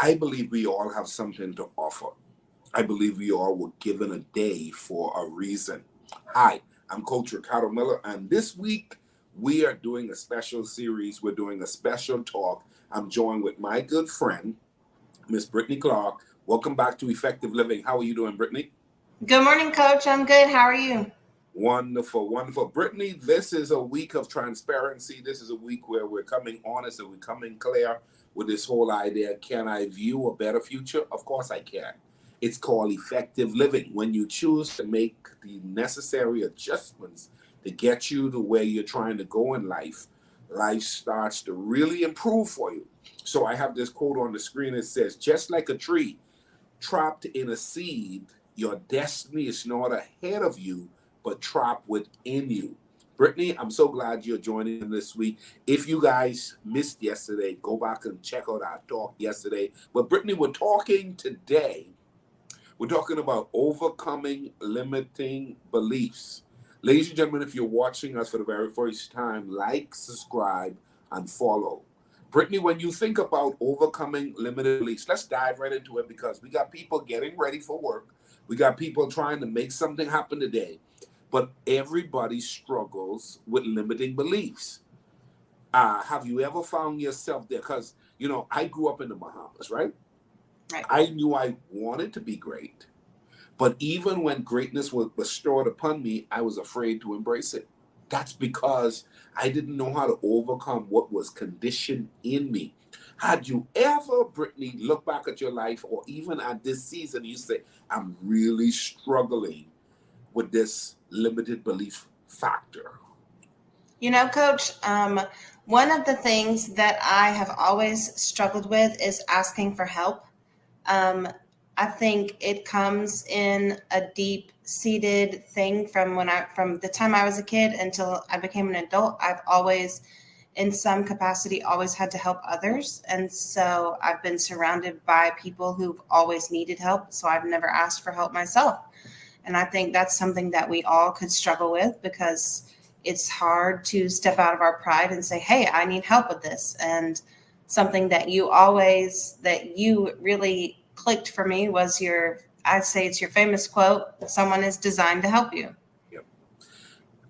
I believe we all have something to offer. I believe we all were given a day for a reason. Hi, I'm Coach Ricardo Miller, and this week we are doing a special series. We're doing a special talk. I'm joined with my good friend, Miss Brittany Clark. Welcome back to Effective Living. How are you doing, Brittany? Good morning, Coach. I'm good. How are you? Wonderful, wonderful. Brittany, this is a week of transparency. This is a week where we're coming honest and we're coming clear with this whole idea. Can I view a better future? Of course I can. It's called effective living. When you choose to make the necessary adjustments to get you to where you're trying to go in life, life starts to really improve for you. So I have this quote on the screen that says, just like a tree trapped in a seed, your destiny is not ahead of you, but trapped within you. Brittany, I'm so glad you're joining in this week. If you guys missed yesterday, go back and check out our talk yesterday. But Brittany, we're talking today. We're talking about overcoming limiting beliefs. Ladies and gentlemen, if you're watching us for the very first time, like, subscribe, and follow. Brittany, when you think about overcoming limited beliefs, let's dive right into it because we got people getting ready for work. We got people trying to make something happen today, but everybody struggles with limiting beliefs. Have you ever found yourself there? Because, I grew up in the Bahamas, right? Right. I knew I wanted to be great, but even when greatness was bestowed upon me, I was afraid to embrace it. That's because I didn't know how to overcome what was conditioned in me. Had you ever, Brittany, look back at your life or even at this season, you say, I'm really struggling with this limited belief factor? Coach, one of the things that I have always struggled with is asking for help. Um, I think it comes in a deep-seated thing from the time I was a kid until I became an adult. I've always, in some capacity, always had to help others, and so I've been surrounded by people who've always needed help. So I've never asked for help myself. And I think that's something that we all could struggle with because it's hard to step out of our pride and say, hey, I need help with this. And something that you really clicked for me was I'd say it's your famous quote, someone is designed to help you. Yep.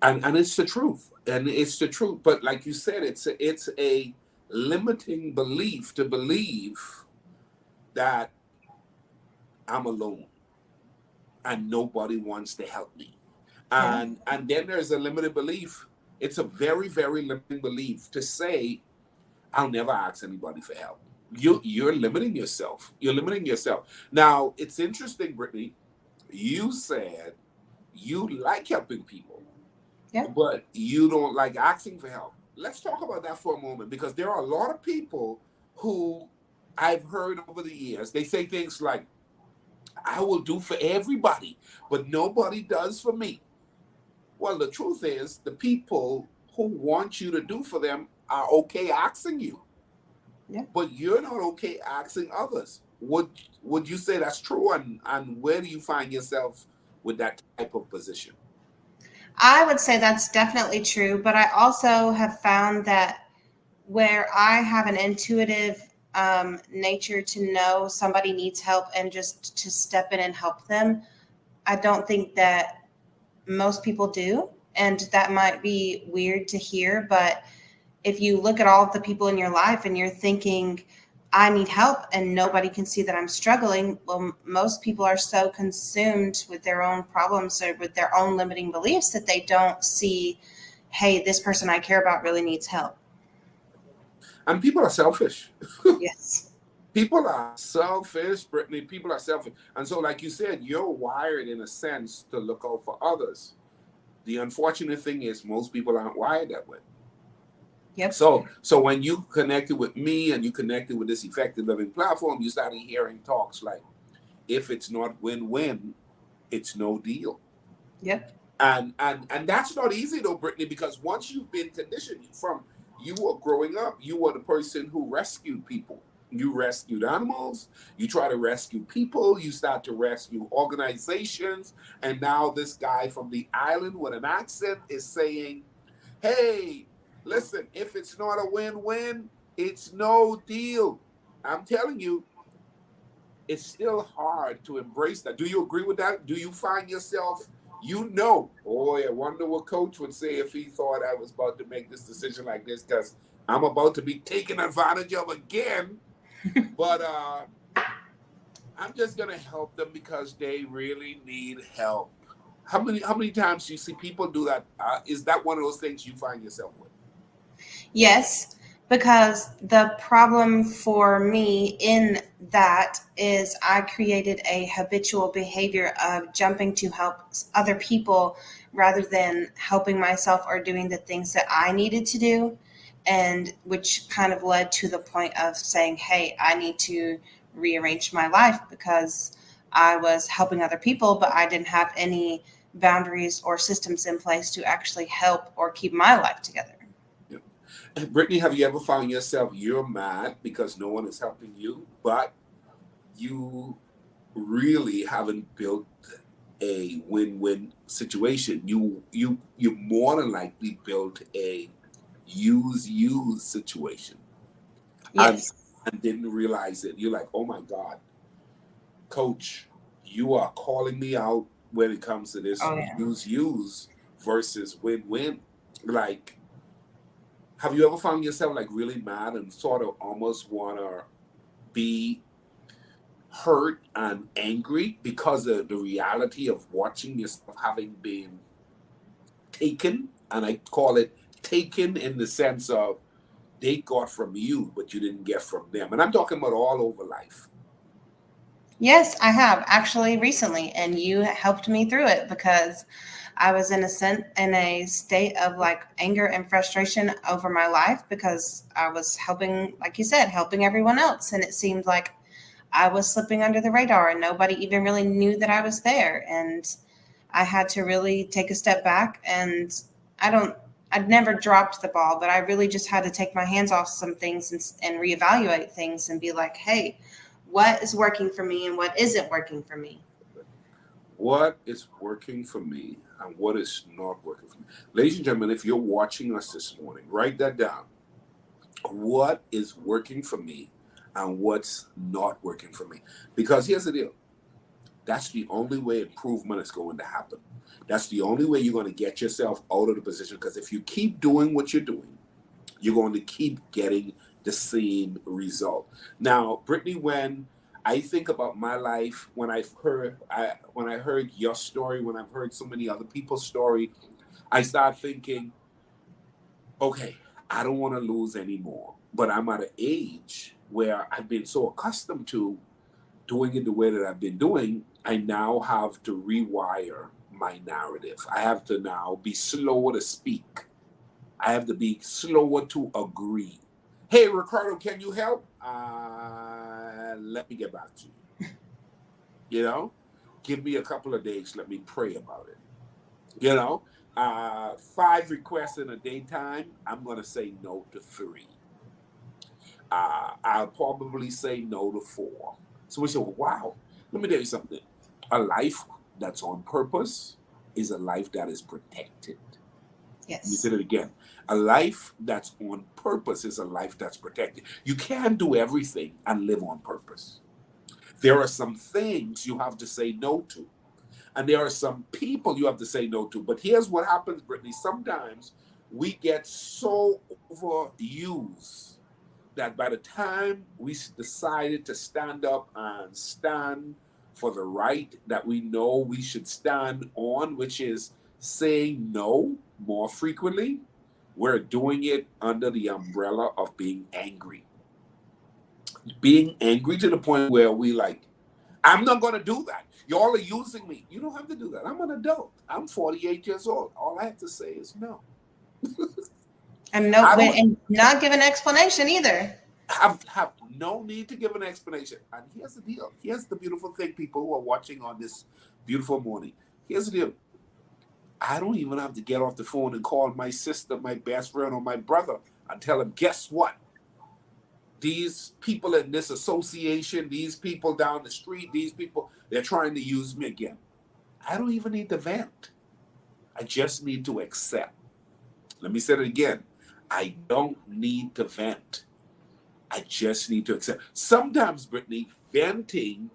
And it's the truth. And it's the truth. But like you said, it's a limiting belief to believe that I'm alone and nobody wants to help me. Yeah. And then there's a limited belief. It's a very, very limiting belief to say, I'll never ask anybody for help. You're limiting yourself. You're limiting yourself. Now, it's interesting, Brittany. You said you like helping people, Yeah. but you don't like asking for help. Let's talk about that for a moment because there are a lot of people who I've heard over the years. They say things like, I will do for everybody, but nobody does for me. Well, the truth is, the people who want you to do for them are okay asking you, Yeah. but you're not okay asking others. Would you say that's true? And where do you find yourself with that type of position? I would say that's definitely true, but I also have found that where I have an intuitive nature to know somebody needs help and just to step in and help them, I don't think that most people do. And that might be weird to hear, but if you look at all of the people in your life and you're thinking, I need help and nobody can see that I'm struggling, well, most people are so consumed with their own problems or with their own limiting beliefs that they don't see, hey, this person I care about really needs help. And people are selfish. Yes. People are selfish, Brittany. People are selfish. And so, like you said, you're wired in a sense to look out for others. The unfortunate thing is most people aren't wired that way. Yep. So when you connected with me and you connected with this effective living platform, you started hearing talks like, if it's not win-win, it's no deal. Yep. And that's not easy though, Brittany, because once you've been conditioned from you were growing up, you were the person who rescued people. You rescued animals, you try to rescue people, you start to rescue organizations, and now this guy from the island with an accent is saying, hey, listen, if it's not a win-win, it's no deal. I'm telling you, it's still hard to embrace that. Do you agree with that? Do you find yourself, oh, I wonder what coach would say if he thought I was about to make this decision like this because I'm about to be taken advantage of again. But I'm just gonna help them because they really need help. How many times do you see people do that? Is that one of those things you find yourself with? Yes, because the problem for me in that is I created a habitual behavior of jumping to help other people rather than helping myself or doing the things that I needed to do. And which kind of led to the point of saying, hey, I need to rearrange my life because I was helping other people, but I didn't have any boundaries or systems in place to actually help or keep my life together. Yeah. Brittany, have you ever found yourself you're mad because no one is helping you, but you really haven't built a win-win situation? You more than likely built a use situation and Yes. didn't realize it. You're like, oh my God, coach, you are calling me out when it comes to this Oh, yeah. use versus win-win. Like, have you ever found yourself like really mad and sort of almost want to be hurt and angry because of the reality of watching yourself having been taken? And I call it taken in the sense of they got from you, but you didn't get from them. And I'm talking about all over life. Yes, I have actually recently, and you helped me through it because I was in a state of like anger and frustration over my life because I was helping, like you said, helping everyone else, and it seemed like I was slipping under the radar, and nobody even really knew that I was there, and I had to really take a step back, and I don't. I'd never dropped the ball, but I really just had to take my hands off some things and reevaluate things and be like, hey, what is working for me and what isn't working for me. What is working for me and what is not working for me? Ladies and gentlemen, if you're watching us this morning, write that down. What is working for me and what's not working for me? Because here's the deal, that's the only way improvement is going to happen. That's the only way you're going to get yourself out of the position. Because if you keep doing what you're doing, you're going to keep getting the same result. Now, Brittany, when I think about my life, when I heard your story, when I've heard so many other people's story, I start thinking, okay, I don't want to lose anymore. But I'm at an age where I've been so accustomed to doing it the way that I've been doing, I now have to rewire my narrative. I have to now be slower to speak. I have to be slower to agree. Hey, Ricardo, can you help? Let me get back to you. You know, give me a couple of days. Let me pray about it. You know, 5 requests in a daytime. I'm going to say no to 3. I'll probably say no to 4. So we say, well, wow, let me tell you something. A life that's on purpose is a life that is protected. Let me say Yes. that again. A life that's on purpose is a life that's protected. You can't do everything and live on purpose. There are some things you have to say no to, and there are some people you have to say no to. But here's what happens, Brittany. Sometimes we get so overused that by the time we decided to stand up and stand for the right that we know we should stand on, which is saying no more frequently, we're doing it under the umbrella of being angry. Being angry to the point where we like, I'm not going to do that. Y'all are using me. You don't have to do that. I'm an adult. I'm 48 years old. All I have to say is no. And no, I don't and not give an explanation either. have no need to give an explanation. And here's the deal. Here's the beautiful thing, people who are watching on this beautiful morning. Here's the deal. I don't even have to get off the phone and call my sister, my best friend, or my brother and tell them, guess what? These people in this association, these people down the street, these people, they're trying to use me again. I don't even need to vent. I just need to accept. Let me say it again. I don't need to vent. I just need to accept. Sometimes, Brittany, venting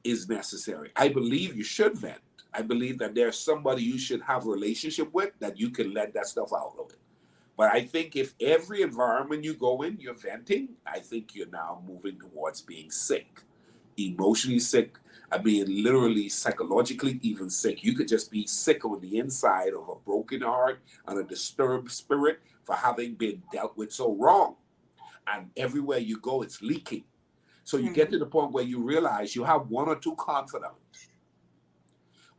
is necessary. I believe you should vent. I believe that there's somebody you should have a relationship with that you can let that stuff out of it. But I think if every environment you go in, you're venting, I think you're now moving towards being sick, emotionally sick. I mean, literally, psychologically, even sick. You could just be sick on the inside of a broken heart and a disturbed spirit for having been dealt with so wrong. And everywhere you go, it's leaking. So you get to the point where you realize you have one or two confidants.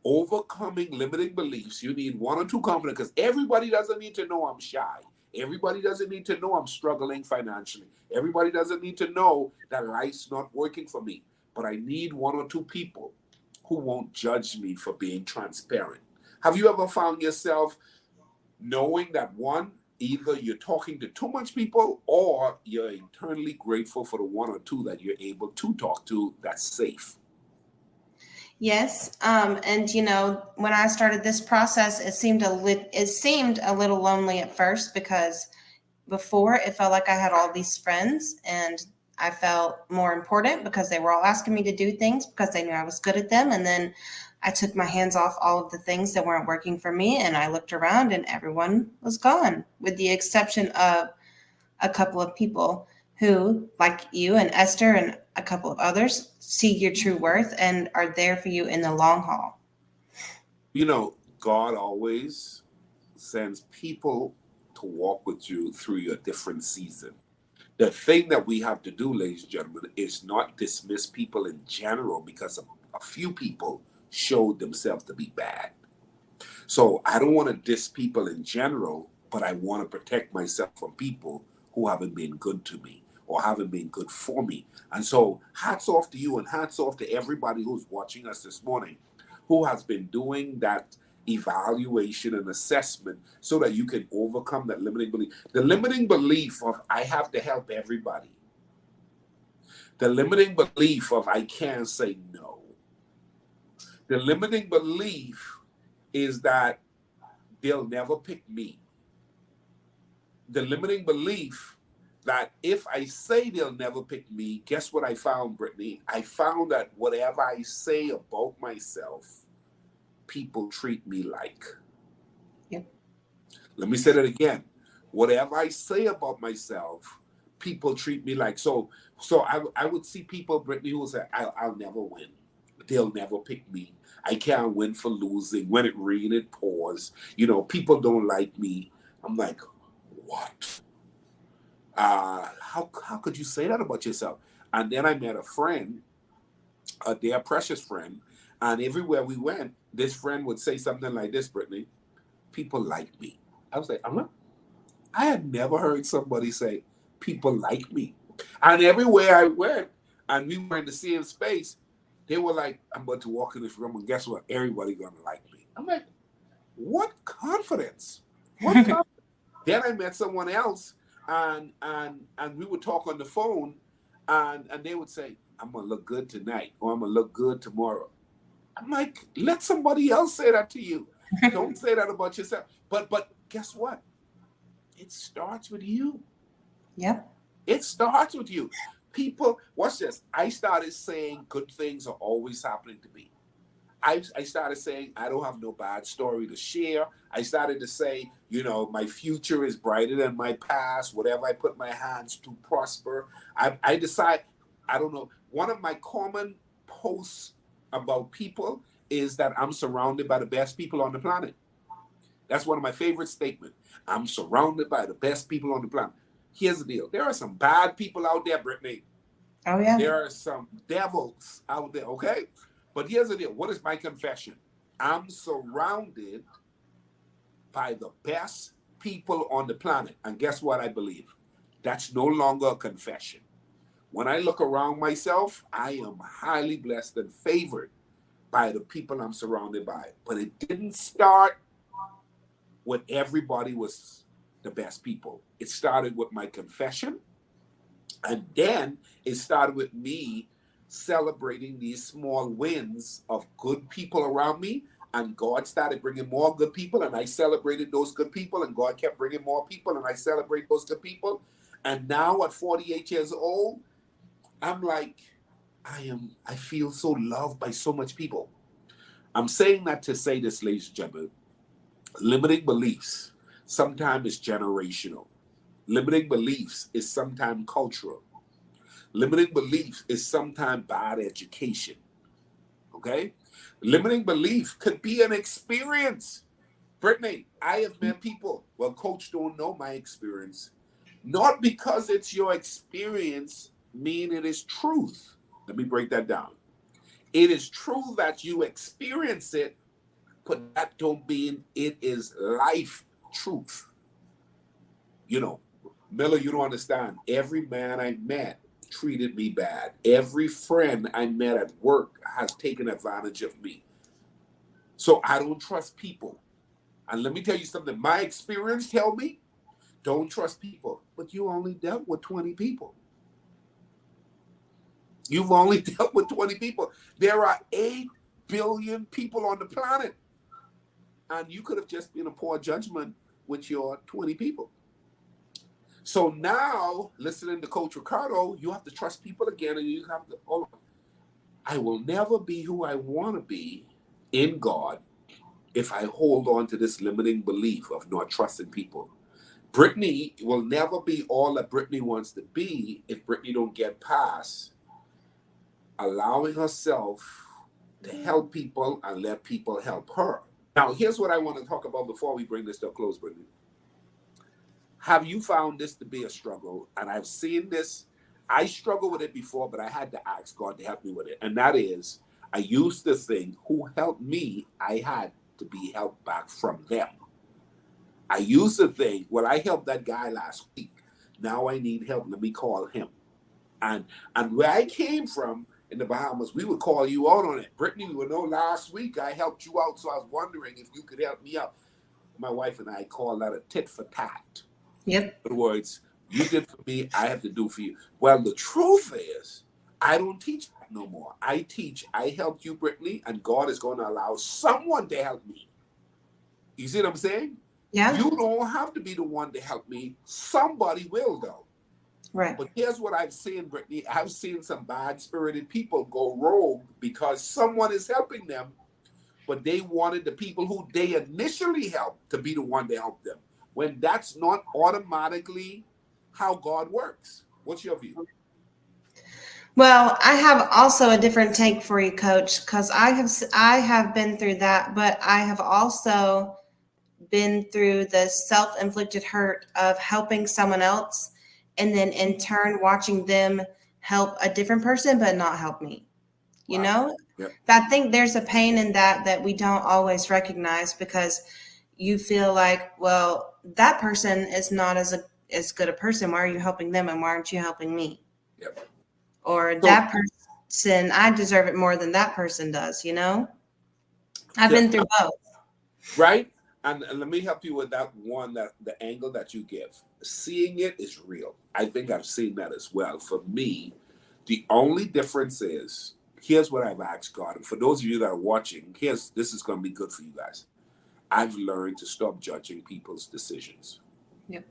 Overcoming limiting beliefs, you need one or two confidants, because everybody doesn't need to know I'm shy. Everybody doesn't need to know I'm struggling financially. Everybody doesn't need to know that life's not working for me. But I need one or two people who won't judge me for being transparent. Have you ever found yourself knowing that one, either you're talking to too much people or you're internally grateful for the one or two that you're able to talk to that's safe? Yes, and when I started this process, it seemed a little lonely at first, because before it felt like I had all these friends and I felt more important because they were all asking me to do things because they knew I was good at them. And then I took my hands off all of the things that weren't working for me, and I looked around and everyone was gone, with the exception of a couple of people who, like you and Esther and a couple of others, see your true worth and are there for you in the long haul. God always sends people to walk with you through your different season. The thing that we have to do, ladies and gentlemen, is not dismiss people in general because a few people showed themselves to be bad. So I don't want to diss people in general, but I want to protect myself from people who haven't been good to me or haven't been good for me. And so hats off to you, and hats off to everybody who's watching us this morning, who has been doing that evaluation and assessment so that you can overcome that limiting belief. The limiting belief of I have to help everybody. The limiting belief of I can't say no. The limiting belief is that they'll never pick me. The limiting belief that if I say they'll never pick me, guess what I found, Brittany? I found that whatever I say about myself, people treat me like. Yep. Let me say that again. Whatever I say about myself, people treat me like. So I would see people, Brittany, who say, I'll never win. They'll never pick me. I can't win for losing. When it rains, it pours. People don't like me. I'm like, what? How could you say that about yourself? And then I met a friend, a dear precious friend, and everywhere we went, this friend would say something like this, Brittany: people like me. I was like, I had never heard somebody say, people like me. And everywhere I went, and we were in the same space, they were like, I'm about to walk in this room, and guess what? Everybody gonna like me. I'm like, what confidence? What confidence? Then I met someone else, and we would talk on the phone, and they would say, I'm gonna look good tonight, or I'm gonna look good tomorrow. I'm like, let somebody else say that to you. Don't say that about yourself. But guess what? It starts with you. Yep. It starts with you. People, watch this. I started saying good things are always happening to me. I started saying I don't have no bad story to share. I started to say, my future is brighter than my past. Whatever I put my hands to prosper. I decide, I don't know. One of my common posts about people is that I'm surrounded by the best people on the planet. That's one of my favorite statements. I'm surrounded by the best people on the planet. Here's the deal. There are some bad people out there, Brittany. Oh, yeah. There are some devils out there, okay? But here's the deal. What is my confession? I'm surrounded by the best people on the planet. And guess what I believe? That's no longer a confession. When I look around myself, I am highly blessed and favored by the people I'm surrounded by. But it didn't start when everybody was the best people. It started with my confession. And then it started with me celebrating these small wins of good people around me. And God started bringing more good people. And I celebrated those good people. And God kept bringing more people. And I celebrate those good people. And now at 48 years old, I'm like, I feel so loved by so much people. I'm saying that to say this, ladies and gentlemen. Limiting beliefs sometimes is generational. Limiting beliefs is sometimes cultural. Limiting beliefs is sometimes bad education. Okay? Limiting belief could be an experience. Brittany, I have met people. Well, coach don't know my experience. Not because it's your experience mean it is truth. Let me break that down. It is true that you experience it, but that don't mean it is life truth. You know, Miller, you don't understand. Every man I met treated me bad. Every friend I met at work has taken advantage of me. So I don't trust people. And let me tell you something. My experience tell me don't trust people. But you only dealt with 20 people. You've only dealt with 20 people. There are 8 billion people on the planet. And you could have just been a poor judgment with your 20 people. So now, listening to Coach Ricardo, you have to trust people again, and you have to, hold on. I will never be who I want to be in God if I hold on to this limiting belief of not trusting people. Brittany will never be all that Brittany wants to be if Brittany don't get past allowing herself to help people and let people help her. Now, here's what I want to talk about before we bring this to a close, Brittany. Have you found this to be a struggle? And I've seen this. I struggled with it before, but I had to ask God to help me with it. And that is, I used to think, who helped me, I had to be helped back from them. I used to think, well, I helped that guy last week. Now I need help. Let me call him. And where I came from in the Bahamas, we would call you out on it. Brittany, you know, last week I helped you out, so I was wondering if you could help me out. My wife and I call that a tit for tat. Yep. In other words, you did for me, I have to do for you. Well, the truth is, I don't teach that no more. I teach, I helped you, Brittany, and God is going to allow someone to help me. You see what I'm saying? Yeah. You don't have to be the one to help me. Somebody will, though. Right. But here's what I've seen, Brittany. I've seen some bad-spirited people go rogue because someone is helping them, but they wanted the people who they initially helped to be the one to help them, when that's not automatically how God works. What's your view? Well, I have also a different take for you, Coach, because I have been through that, but I have also been through the self-inflicted hurt of helping someone else, and then in turn watching them help a different person, but not help me. You Wow. know, Yep. I think there's a pain in that we don't always recognize, because you feel like, well, that person is not as good a person. Why are you helping them, and why aren't you helping me? Yep. Or So, that person, I deserve it more than that person does. I've yeah, been through both. right? And let me help you with that one, that the angle that you give. Seeing it is real. I think I've seen that as well. For me, the only difference is, here's what I've asked God. And for those of you that are watching, this is going to be good for you guys. I've learned to stop judging people's decisions. Yep.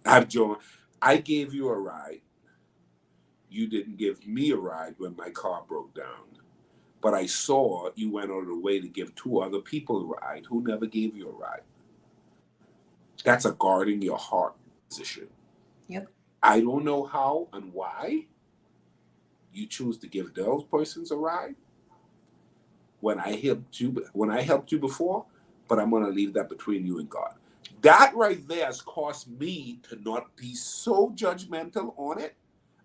I gave you a ride. You didn't give me a ride when my car broke down. But I saw you went out of the way to give 2 other people a ride who never gave you a ride. That's a guarding your heart position. Yep. I don't know how and why you choose to give those persons a ride when I helped you before, but I'm going to leave that between you and God. That right there has caused me to not be so judgmental on it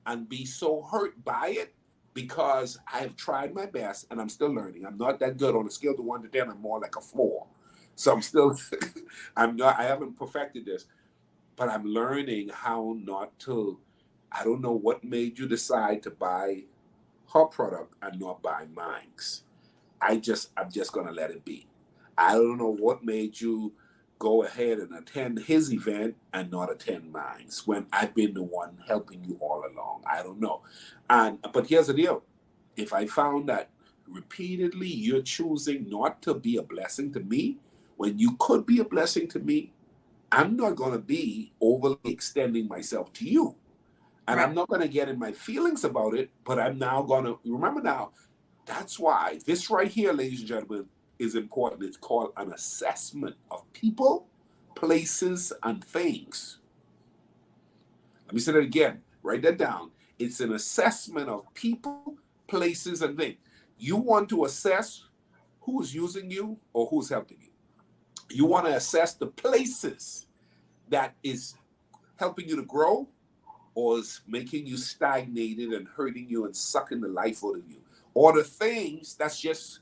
and be so hurt by it, because I've tried my best and I'm still learning. I'm not that good. On a scale of 1 to 10, I'm more like a 4. So I'm still, I haven't perfected this, but I'm learning how not to. I don't know what made you decide to buy her product and not buy mine. I'm just gonna let it be. I don't know what made you go ahead and attend his event and not attend mine, when I've been the one helping you all along. I don't know. But here's the deal. If I found that repeatedly you're choosing not to be a blessing to me when you could be a blessing to me, I'm not going to be overly extending myself to you. And I'm Right. not going to get in my feelings about it, but I'm now going to remember now. That's why this right here, ladies and gentlemen, is important. It's called an assessment of people, places, and things. Let me say that again. Write that down. It's an assessment of people, places, and things. You want to assess who's using you or who's helping you. You want to assess the places that is helping you to grow or is making you stagnated and hurting you and sucking the life out of you. Or the things that's just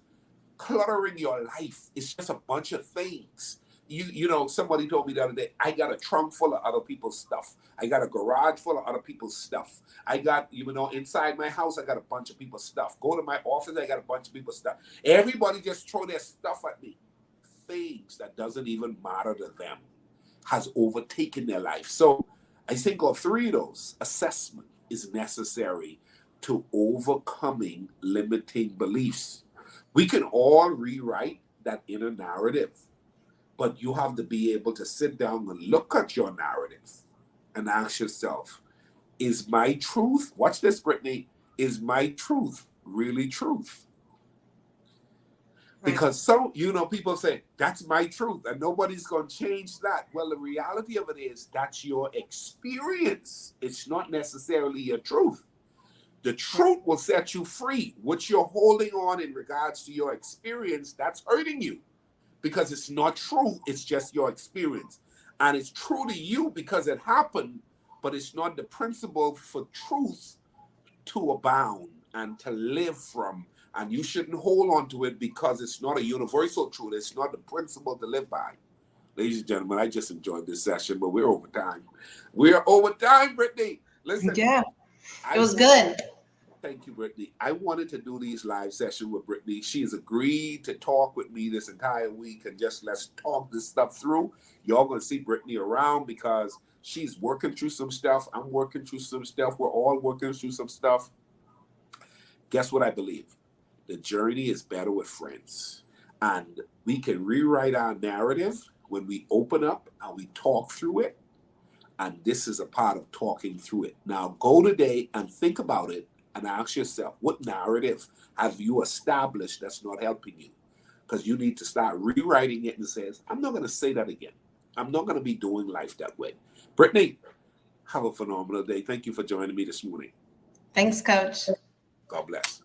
cluttering your life. It's just a bunch of things. You know, somebody told me the other day, I got a trunk full of other people's stuff. I got a garage full of other people's stuff. I got, you know, inside my house, I got a bunch of people's stuff. Go to my office, I got a bunch of people's stuff. Everybody just throw their stuff at me. Things that doesn't even matter to them has overtaken their life. So I think of three of those. Assessment is necessary to overcoming limiting beliefs. We can all rewrite that inner narrative, but you have to be able to sit down and look at your narrative and ask yourself, is my truth, watch this, Brittany, is my truth really truth? Right. Because some, you know, people say, that's my truth and nobody's going to change that. Well, the reality of it is that's your experience. It's not necessarily your truth. The truth will set you free. What you're holding on in regards to your experience, that's hurting you because it's not true. It's just your experience. And it's true to you because it happened, but it's not the principle for truth to abound and to live from. And you shouldn't hold on to it because it's not a universal truth. It's not the principle to live by. Ladies and gentlemen, I just enjoyed this session, but we're over time. We're over time, Brittany. Listen, Yeah. It I was good. thank you, Brittany. I wanted to do these live sessions with Brittany. She has agreed to talk with me this entire week and just let's talk this stuff through. Y'all gonna see Brittany around because she's working through some stuff. I'm working through some stuff. We're all working through some stuff. Guess what I believe? The journey is better with friends. And we can rewrite our narrative when we open up and we talk through it. And this is a part of talking through it. Now go today and think about it and ask yourself, what narrative have you established that's not helping you? Because you need to start rewriting it and says, I'm not going to say that again. I'm not going to be doing life that way. Brittany, have a phenomenal day. Thank you for joining me this morning. Thanks, Coach. God bless.